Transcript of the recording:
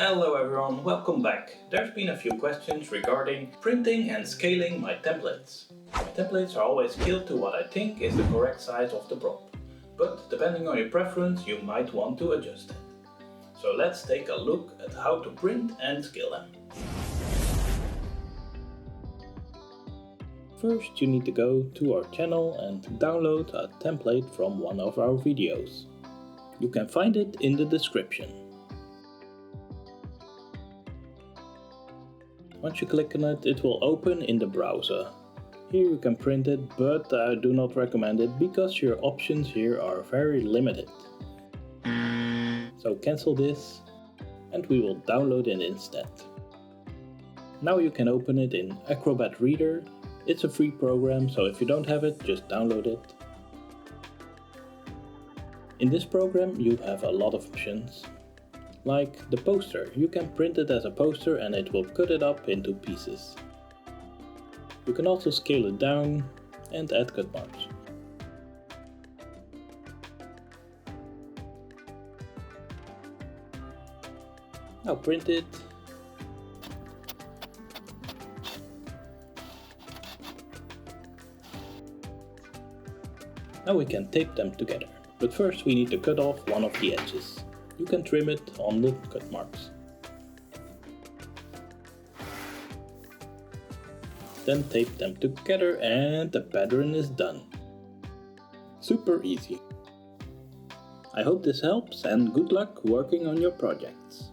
Hello everyone, welcome back. There's been a few questions regarding printing and scaling my templates. My templates are always scaled to what I think is the correct size of the prop, but depending on your preference you might want to adjust it. So let's take a look at how to print and scale them. First you need to go to our channel and download a template from one of our videos. You can find it in the description. Once you click on it, it will open in the browser. Here you can print it, but I do not recommend it because your options here are very limited. So cancel this and we will download it instead. Now you can open it in Acrobat Reader. It's a free program, so if you don't have it, just download it. In this program you have a lot of options. Like the poster, you can print it as a poster and it will cut it up into pieces. You can also scale it down and add cut marks. Now print it. Now we can tape them together, but first we need to cut off one of the edges. You can trim it on the cut marks. Then tape them together and the pattern is done. Super easy. I hope this helps and good luck working on your projects.